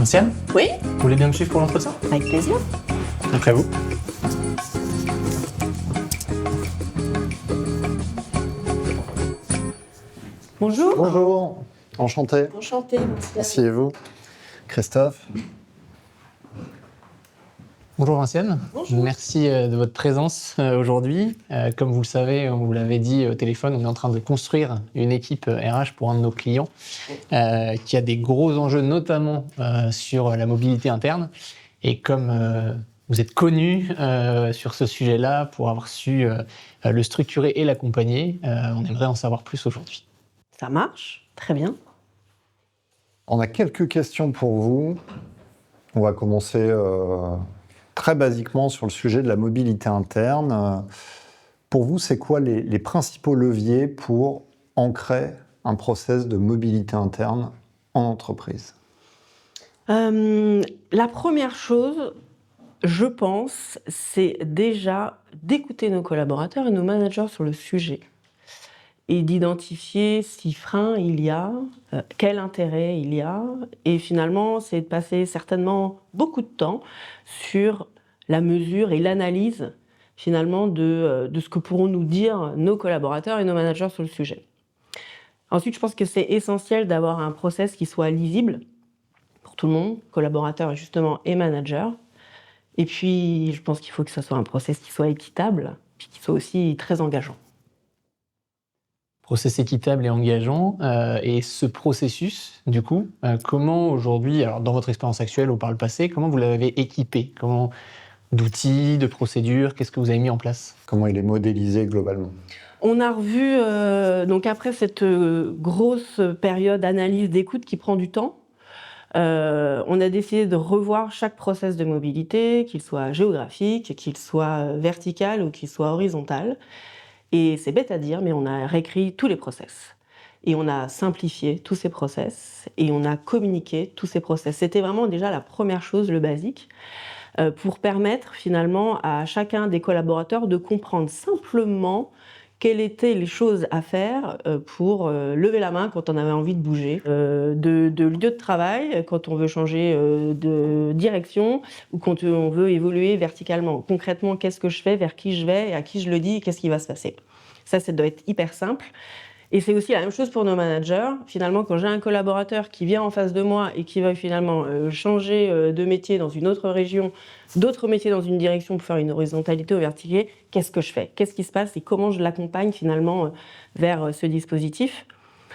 Vinciane, Oui, vous voulez bien me suivre pour l'entretien? avec plaisir. Après vous. Bonjour. Bonjour, enchanté. Enchantée. Asseyez-vous. Christophe. Bonjour Vinciane, Bonjour. merci de votre présence aujourd'hui. Comme vous le savez, on vous l'avait dit au téléphone, on est en train de construire une équipe RH pour un de nos clients qui a des gros enjeux, notamment sur la mobilité interne. Et comme vous êtes connu sur ce sujet-là, pour avoir su le structurer et l'accompagner, on aimerait en savoir plus aujourd'hui. Ça marche, très bien. On a quelques questions pour vous. On va commencer très basiquement sur le sujet de la mobilité interne. Pour vous, c'est quoi les principaux leviers pour ancrer un process de mobilité interne en entreprise? La première chose, je pense, c'est déjà d'écouter nos collaborateurs et nos managers sur le sujet et d'identifier si frein il y a, quel intérêt il y a, et finalement, c'est de passer certainement beaucoup de temps sur la mesure et l'analyse finalement de ce que pourront nous dire nos collaborateurs et nos managers sur le sujet. Ensuite, je pense que c'est essentiel d'avoir un process qui soit lisible pour tout le monde, collaborateurs justement et managers. Et puis, je pense qu'il faut que ce soit un process qui soit équitable, puis qui soit aussi très engageant. Process équitable et engageant. Et ce processus, du coup, comment aujourd'hui, alors dans votre expérience actuelle ou par le passé, comment vous l'avez équipé? Comment d'outils, de procédures, qu'est-ce que vous avez mis en place? Comment il est modélisé globalement? On a revu, donc après cette grosse période d'analyse d'écoute qui prend du temps, on a décidé de revoir chaque process de mobilité, qu'il soit géographique, qu'il soit vertical ou qu'il soit horizontal. Et c'est bête à dire, mais on a réécrit tous les process. Et on a simplifié tous ces process et on a communiqué tous ces process. C'était vraiment déjà la première chose, le basique, pour permettre finalement à chacun des collaborateurs de comprendre simplement quelles étaient les choses à faire pour lever la main quand on avait envie de bouger, de lieu de travail, quand on veut changer de direction ou quand on veut évoluer verticalement. Concrètement, qu'est-ce que je fais, vers qui je vais et à qui je le dis et qu'est-ce qui va se passer. Ça doit être hyper simple. Et c'est aussi la même chose pour nos managers. Finalement, quand j'ai un collaborateur qui vient en face de moi et qui va finalement changer de métier dans une autre région, d'autres métiers dans une direction pour faire une horizontalité ou verticale, qu'est-ce que je fais? Qu'est-ce qui se passe et comment je l'accompagne finalement vers ce dispositif?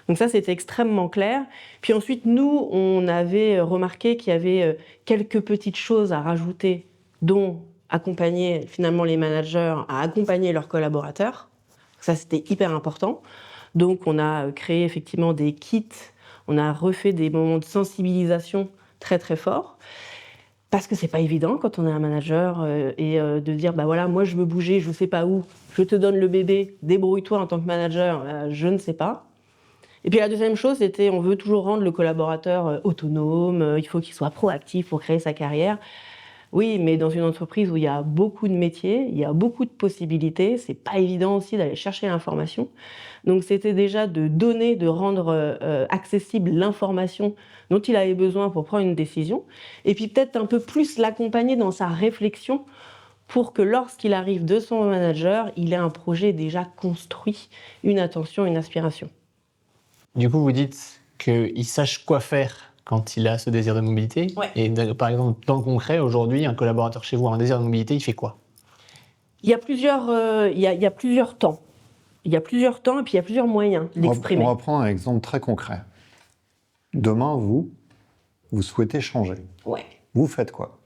Donc ça, c'était extrêmement clair. Puis ensuite, nous, on avait remarqué qu'il y avait quelques petites choses à rajouter, dont accompagner finalement les managers à accompagner leurs collaborateurs. Ça, c'était hyper important. Donc, on a créé effectivement des kits, on a refait des moments de sensibilisation très très forts, parce que c'est pas évident quand on est un manager de dire bah voilà, moi je veux bouger, je sais pas où, je te donne le bébé, débrouille-toi en tant que manager, je ne sais pas. Et puis la deuxième chose, c'était on veut toujours rendre le collaborateur autonome, il faut qu'il soit proactif pour créer sa carrière. Oui, mais dans une entreprise où il y a beaucoup de métiers, il y a beaucoup de possibilités, c'est pas évident aussi d'aller chercher l'information. Donc c'était déjà de donner, de rendre accessible l'information dont il avait besoin pour prendre une décision, et puis peut-être un peu plus l'accompagner dans sa réflexion pour que lorsqu'il arrive de son manager, il ait un projet déjà construit, une attention, une aspiration. Du coup, vous dites qu'il sache quoi faire quand il a ce désir de mobilité. Ouais. Et par exemple, dans le concret, aujourd'hui, un collaborateur chez vous a un désir de mobilité, il fait quoi? Il y a plusieurs temps. Il y a plusieurs temps et puis il y a plusieurs moyens d'exprimer. On va prendre un exemple très concret. Demain, vous souhaitez changer. Ouais. Vous faites quoi?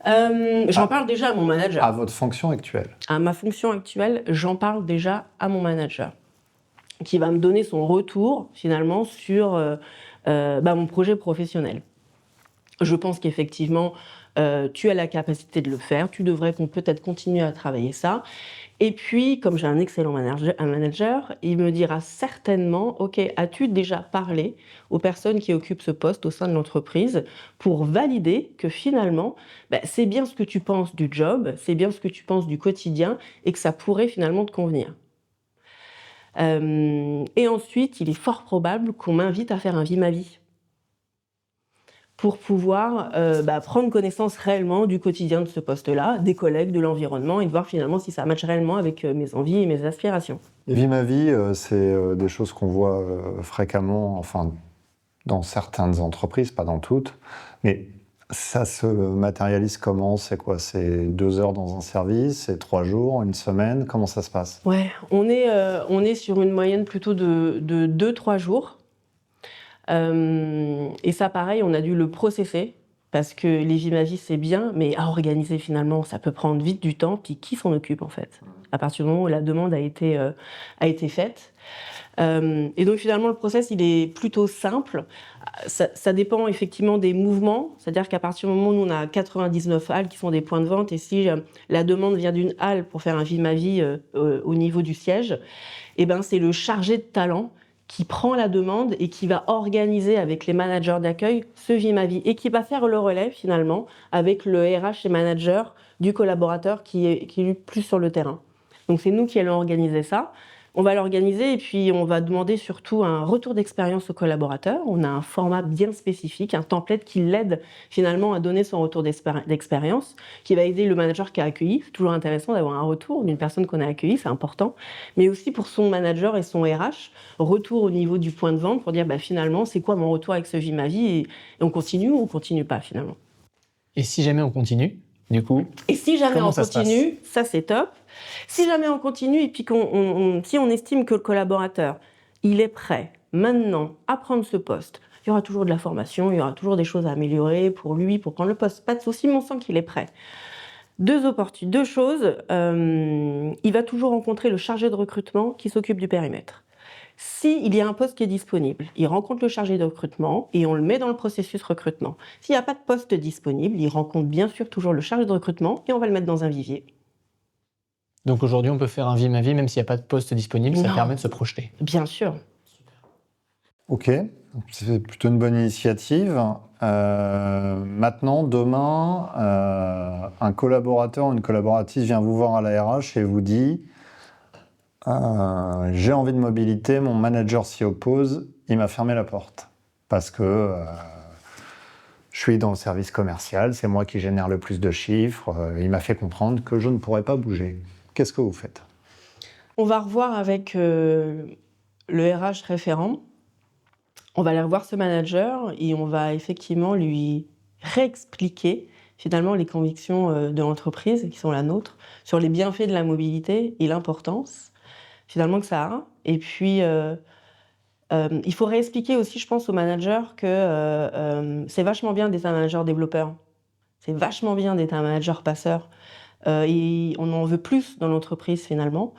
J'en parle déjà à mon manager. À votre fonction actuelle. À ma fonction actuelle, j'en parle déjà à mon manager, qui va me donner son retour finalement sur mon projet professionnel. Je pense qu'effectivement, tu as la capacité de le faire, tu devrais peut-être continuer à travailler ça. Et puis, comme j'ai un excellent manager, il me dira certainement, ok, as-tu déjà parlé aux personnes qui occupent ce poste au sein de l'entreprise pour valider que finalement, c'est bien ce que tu penses du job, c'est bien ce que tu penses du quotidien et que ça pourrait finalement te convenir. Et ensuite, il est fort probable qu'on m'invite à faire un vie ma vie. pour pouvoir prendre connaissance réellement du quotidien de ce poste-là, des collègues, de l'environnement, et de voir finalement si ça matche réellement avec mes envies et mes aspirations. Et Vie ma vie, c'est des choses qu'on voit fréquemment, enfin, dans certaines entreprises, pas dans toutes, mais ça se matérialise comment? C'est quoi? C'est 2 heures dans un service? C'est 3 jours? Une semaine? Comment ça se passe? Ouais, on est sur une moyenne plutôt de 2-3 jours. Et ça, pareil, on a dû le processer, parce que les Vie ma vie, c'est bien, mais à organiser, finalement, ça peut prendre vite du temps. Puis qui s'en occupe, en fait, à partir du moment où la demande a été faite. Et donc, finalement, le process, il est plutôt simple. Ça dépend effectivement des mouvements, c'est-à-dire qu'à partir du moment où on a 99 halles qui sont des points de vente, et si la demande vient d'une halle pour faire un Vie ma vie au niveau du siège, c'est le chargé de talent qui prend la demande et qui va organiser avec les managers d'accueil ce Vie ma vie, et qui va faire le relais finalement avec le RH et manager du collaborateur qui est plus sur le terrain. Donc c'est nous qui allons organiser ça. On va l'organiser et puis on va demander surtout un retour d'expérience au collaborateur. On a un format bien spécifique, un template qui l'aide finalement à donner son retour d'expérience, qui va aider le manager qui a accueilli. C'est toujours intéressant d'avoir un retour d'une personne qu'on a accueillie, c'est important. Mais aussi pour son manager et son RH, retour au niveau du point de vente pour dire finalement c'est quoi mon retour avec ce Vie ma vie, et on continue ou on continue pas finalement. Et si jamais on continue, du coup, et si jamais comment on continue, ça c'est top. Si jamais on continue et puis si on estime que le collaborateur, il est prêt maintenant à prendre ce poste, il y aura toujours de la formation, il y aura toujours des choses à améliorer pour lui, pour prendre le poste. Pas de souci, mais on sent qu'il est prêt. Deux choses, il va toujours rencontrer le chargé de recrutement qui s'occupe du périmètre. S'il y a un poste qui est disponible, il rencontre le chargé de recrutement et on le met dans le processus recrutement. S'il n'y a pas de poste disponible, il rencontre bien sûr toujours le chargé de recrutement et on va le mettre dans un vivier. Donc aujourd'hui, on peut faire un Vie ma vie même s'il n'y a pas de poste disponible, ça permet de se projeter. Bien sûr. Ok, c'est plutôt une bonne initiative. Maintenant, demain, un collaborateur ou une collaboratrice vient vous voir à la RH et vous dit j'ai envie de mobilité, mon manager s'y oppose, il m'a fermé la porte parce que je suis dans le service commercial, c'est moi qui génère le plus de chiffres, il m'a fait comprendre que je ne pourrais pas bouger. Qu'est-ce que vous faites? On va revoir avec le RH référent. On va aller revoir ce manager et on va effectivement lui réexpliquer finalement les convictions de l'entreprise qui sont la nôtre sur les bienfaits de la mobilité et l'importance finalement que ça a. Et puis il faut réexpliquer aussi, je pense, aux managers que c'est vachement bien d'être un manager développeur. C'est vachement bien d'être un manager passeur. Et on en veut plus dans l'entreprise finalement.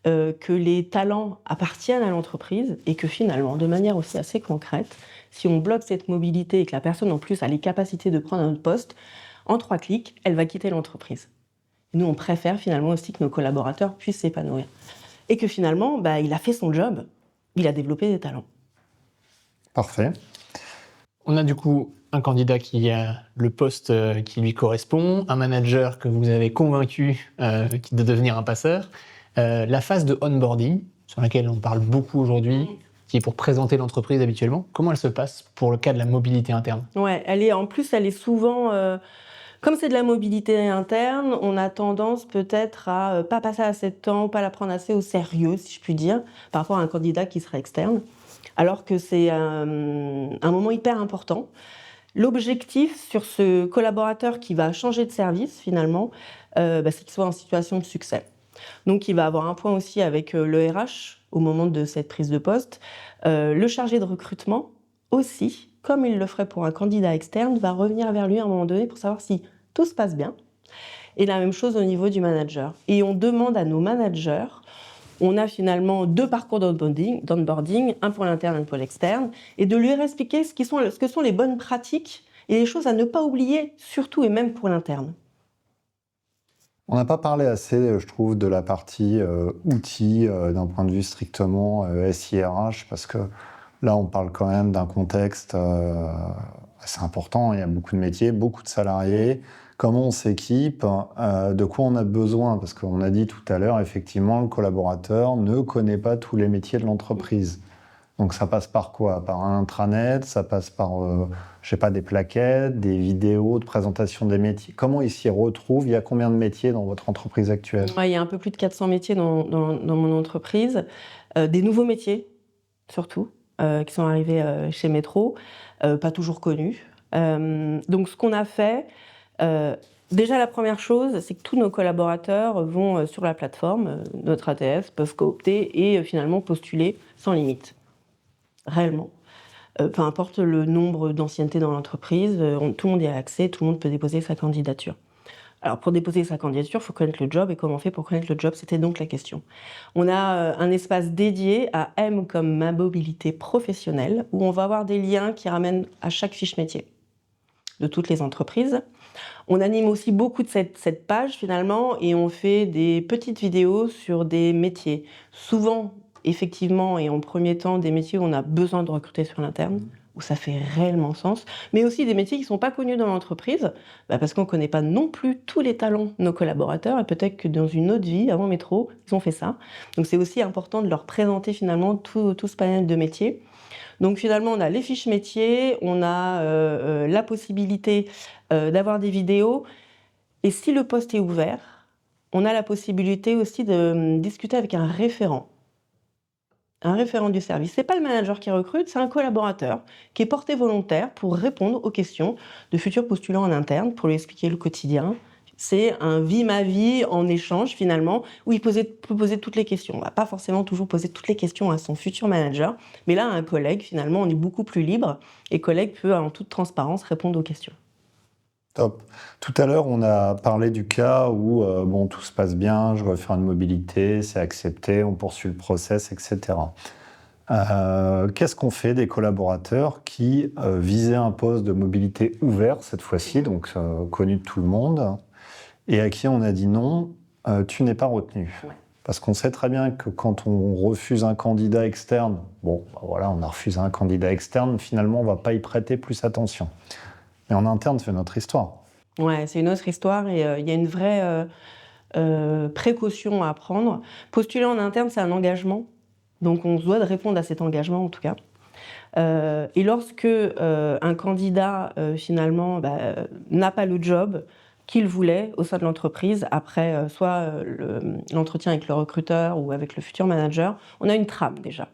Que les talents appartiennent à l'entreprise et que finalement, de manière aussi assez concrète, si on bloque cette mobilité et que la personne en plus a les capacités de prendre un autre poste, en 3 clics, elle va quitter l'entreprise. Et nous, on préfère finalement aussi que nos collaborateurs puissent s'épanouir. Et que finalement, il a fait son job, il a développé des talents. Parfait. On a du coup un candidat qui a le poste qui lui correspond, un manager que vous avez convaincu de devenir un passeur. La phase de onboarding, sur laquelle on parle beaucoup aujourd'hui, qui est pour présenter l'entreprise habituellement, comment elle se passe pour le cas de la mobilité interne? Ouais, elle est souvent... comme c'est de la mobilité interne, on a tendance peut-être à pas passer assez de temps, pas la prendre assez au sérieux, si je puis dire, par rapport à un candidat qui serait externe, alors que c'est un moment hyper important. L'objectif sur ce collaborateur qui va changer de service, finalement, c'est qu'il soit en situation de succès. Donc, il va avoir un point aussi avec le RH au moment de cette prise de poste. Le chargé de recrutement aussi, comme il le ferait pour un candidat externe, va revenir vers lui à un moment donné pour savoir si tout se passe bien. Et la même chose au niveau du manager. Et on demande à nos managers, on a finalement 2 parcours d'onboarding, un pour l'interne, un pour l'externe, et de lui expliquer ce que sont les bonnes pratiques et les choses à ne pas oublier, surtout et même pour l'interne. On n'a pas parlé assez, je trouve, de la partie outils d'un point de vue strictement SIRH, parce que là, on parle quand même d'un contexte assez important. Il y a beaucoup de métiers, beaucoup de salariés. Comment on s'équipe, de quoi on a besoin? Parce qu'on a dit tout à l'heure, effectivement, le collaborateur ne connaît pas tous les métiers de l'entreprise. Donc ça passe par quoi? Par un intranet, ça passe par, je sais pas, des plaquettes, des vidéos de présentation des métiers. Comment ils s'y retrouvent? Il y a combien de métiers dans votre entreprise actuelle? Ouais, il y a un peu plus de 400 métiers dans mon entreprise, des nouveaux métiers surtout, qui sont arrivés chez Metro, pas toujours connus. Donc ce qu'on a fait, déjà la première chose, c'est que tous nos collaborateurs vont sur la plateforme, notre ATS, peuvent coopter et finalement postuler sans limite, réellement. Peu importe le nombre d'ancienneté dans l'entreprise, tout le monde y a accès, tout le monde peut déposer sa candidature. Alors, pour déposer sa candidature, il faut connaître le job. Et comment on fait pour connaître le job? C'était donc la question. On a un espace dédié à M comme ma mobilité professionnelle, où on va avoir des liens qui ramènent à chaque fiche métier de toutes les entreprises. On anime aussi beaucoup de cette page, finalement, et on fait des petites vidéos sur des métiers. Souvent, effectivement, et en premier temps, des métiers où on a besoin de recruter sur l'interne, où ça fait réellement sens, mais aussi des métiers qui ne sont pas connus dans l'entreprise, parce qu'on ne connaît pas non plus tous les talents de nos collaborateurs, et peut-être que dans une autre vie, avant Metro, ils ont fait ça. Donc c'est aussi important de leur présenter finalement tout ce panel de métiers. Donc finalement, on a les fiches métiers, on a la possibilité d'avoir des vidéos, et si le poste est ouvert, on a la possibilité aussi de discuter avec un référent du service. C'est pas le manager qui recrute, c'est un collaborateur qui est porté volontaire pour répondre aux questions de futurs postulants en interne, pour lui expliquer le quotidien. C'est un vie-ma-vie en échange finalement, où il peut poser toutes les questions. On va pas forcément toujours poser toutes les questions à son futur manager, mais là, à un collègue, finalement, on est beaucoup plus libre, et le collègue peut, en toute transparence, répondre aux questions. Top. Tout à l'heure, on a parlé du cas où bon, tout se passe bien, je veux faire une mobilité, c'est accepté, on poursuit le process, etc. Qu'est-ce qu'on fait des collaborateurs qui visaient un poste de mobilité ouvert cette fois-ci, donc connu de tout le monde, et à qui on a dit non, tu n'es pas retenu? Ouais. Parce qu'on sait très bien que quand on refuse un candidat externe, bon, bah voilà, on a refusé un candidat externe, finalement, on ne va pas y prêter plus attention. Mais en interne, c'est notre histoire. Ouais, c'est une autre histoire, et il y a une vraie précaution à prendre. Postuler en interne, c'est un engagement, donc on se doit de répondre à cet engagement en tout cas. Et lorsque un candidat finalement n'a pas le job qu'il voulait au sein de l'entreprise, après soit l'entretien avec le recruteur ou avec le futur manager, on a une trame déjà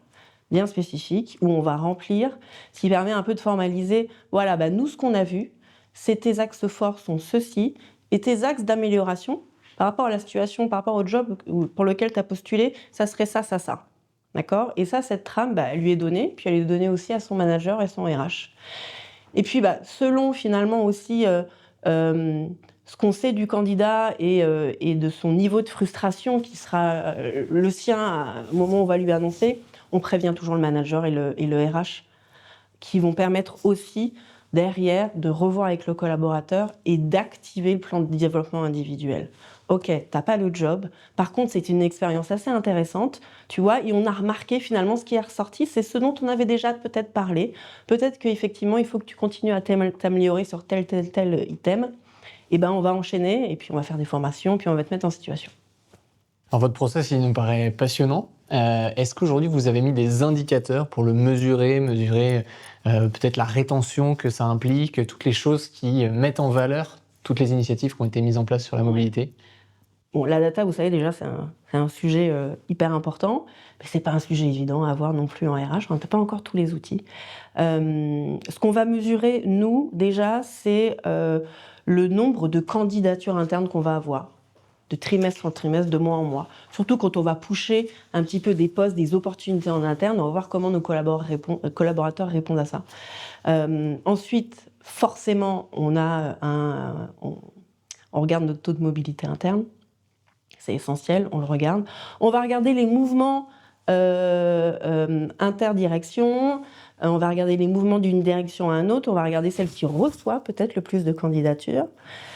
bien spécifique où on va remplir, ce qui permet un peu de formaliser, voilà, nous ce qu'on a vu, c'est tes axes forts sont ceux-ci, et tes axes d'amélioration par rapport à la situation, par rapport au job pour lequel tu as postulé, ça serait ça, ça, ça. D'accord? Et ça, cette trame, elle lui est donnée, puis elle est donnée aussi à son manager et son RH. Et puis, selon finalement aussi ce qu'on sait du candidat et de son niveau de frustration qui sera le sien au moment où on va lui annoncer, on prévient toujours le manager et le RH qui vont permettre aussi derrière de revoir avec le collaborateur et d'activer le plan de développement individuel. Ok, t'as pas le job, par contre c'est une expérience assez intéressante, tu vois, et on a remarqué finalement ce qui est ressorti, c'est ce dont on avait déjà peut-être parlé, peut-être qu'effectivement il faut que tu continues à t'améliorer sur tel item, et on va enchaîner, et puis on va faire des formations, puis on va te mettre en situation. Alors votre process, il nous paraît passionnant. Est-ce qu'aujourd'hui, vous avez mis des indicateurs pour le mesurer peut-être la rétention que ça implique, toutes les choses qui mettent en valeur toutes les initiatives qui ont été mises en place sur la mobilité? Bon, la data, vous savez déjà, c'est un sujet hyper important, mais c'est pas un sujet évident à avoir non plus en RH, on n'a pas encore tous les outils. Ce qu'on va mesurer, nous, déjà, c'est le nombre de candidatures internes qu'on va avoir, de trimestre en trimestre, de mois en mois. Surtout quand on va pusher un petit peu des postes, des opportunités en interne, on va voir comment nos collaborateurs répondent à ça. Ensuite, forcément, on regarde notre taux de mobilité interne. C'est essentiel, on le regarde. On va regarder les mouvements interdirection, on va regarder les mouvements d'une direction à une autre, on va regarder celle qui reçoit peut-être le plus de candidatures.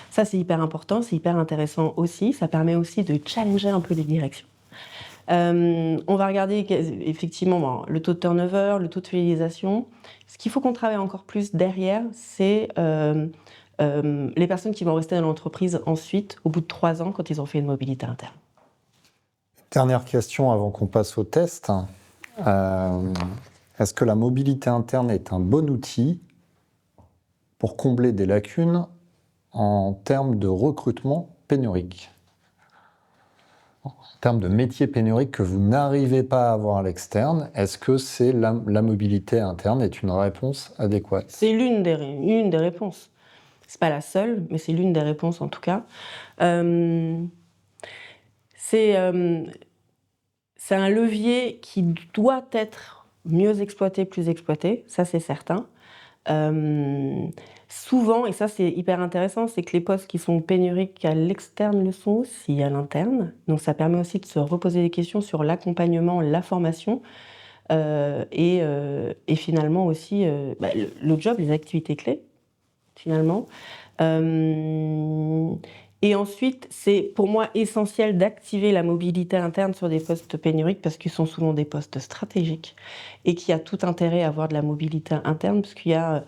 Ça, c'est hyper important, c'est hyper intéressant aussi. Ça permet aussi de challenger un peu les directions. On va regarder effectivement le taux de turnover, le taux de fidélisation. Ce qu'il faut qu'on travaille encore plus derrière, c'est les personnes qui vont rester dans l'entreprise ensuite, au bout de 3 ans, quand ils ont fait une mobilité interne. Dernière question avant qu'on passe au test. Est-ce que la mobilité interne est un bon outil pour combler des lacunes en termes de recrutement pénurique? En termes de métiers pénuriques que vous n'arrivez pas à avoir à l'externe, est-ce que la mobilité interne est une réponse adéquate? C'est une des réponses. C'est pas la seule, mais c'est l'une des réponses en tout cas. C'est un levier qui doit être mieux exploité, plus exploité, ça c'est certain. Souvent, et ça c'est hyper intéressant, c'est que les postes qui sont pénuriques à l'externe le sont aussi à l'interne. Donc ça permet aussi de se reposer des questions sur l'accompagnement, la formation et finalement aussi le job, les activités clés finalement. Et ensuite, c'est pour moi essentiel d'activer la mobilité interne sur des postes pénuriques parce qu'ils sont souvent des postes stratégiques et qu'il y a tout intérêt à avoir de la mobilité interne parce qu'il y a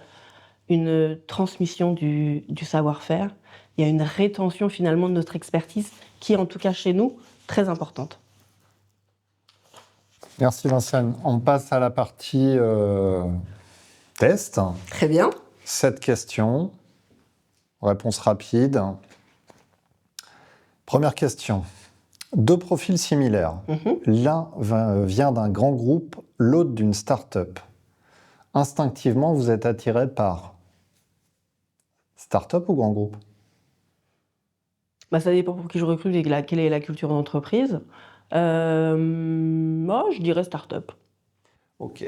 une transmission du savoir-faire, il y a une rétention finalement de notre expertise qui est en tout cas chez nous très importante. Merci Vinciane. On passe à la partie test. Très bien. 7 questions. Réponse rapide. Première question. 2 profils similaires. L'un vient d'un grand groupe, l'autre d'une start-up. Instinctivement, vous êtes attiré par start-up ou grand groupe? Ça dépend pour qui je recrute et quelle est la culture d'entreprise. Je dirais start-up. Ok.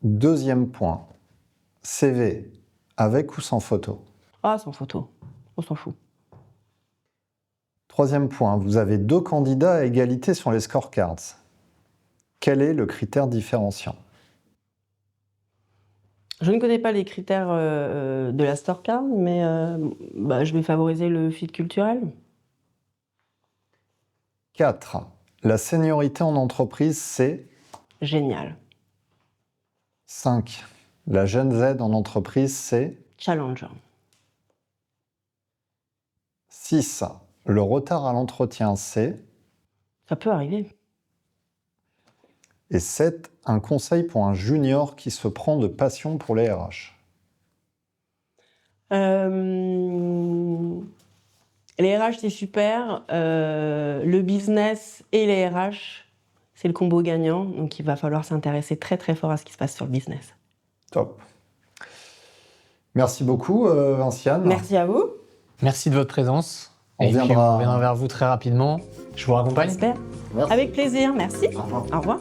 Deuxième point. CV, avec ou sans photo? Ah, sans photo. On s'en fout. Troisième point. Vous avez 2 candidats à égalité sur les scorecards. Quel est le critère différenciant? Je ne connais pas les critères de la scorecard, mais je vais favoriser le fit culturel. 4. La seniorité en entreprise, c'est? Génial. 5. La Gen Z en entreprise, c'est? Challenger. 6. Le retard à l'entretien, c'est? Ça peut arriver. Et 7. Un conseil pour un junior qui se prend de passion pour les RH. Les RH, c'est super. Le business et les RH, c'est le combo gagnant. Donc, il va falloir s'intéresser très, très fort à ce qui se passe sur le business. Top. Merci beaucoup, Vinciane. Merci à vous. Merci de votre présence. On Et puis, viendra- on reviendra vers vous très rapidement. Je vous raccompagne. J'espère. Merci. Avec plaisir. Merci. Au revoir. Au revoir.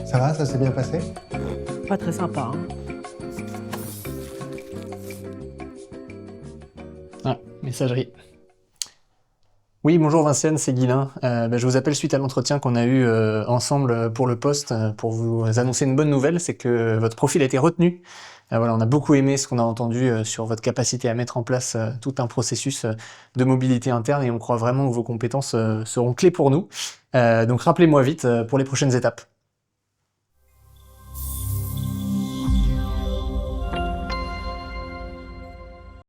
Ça va, ça s'est bien passé? Pas très sympa. Ah, messagerie. Oui, bonjour Vinciane, c'est Guilain. Je vous appelle suite à l'entretien qu'on a eu ensemble pour le poste pour vous annoncer une bonne nouvelle, c'est que votre profil a été retenu. Voilà, on a beaucoup aimé ce qu'on a entendu sur votre capacité à mettre en place tout un processus de mobilité interne et on croit vraiment que vos compétences seront clés pour nous. Donc rappelez-moi vite pour les prochaines étapes.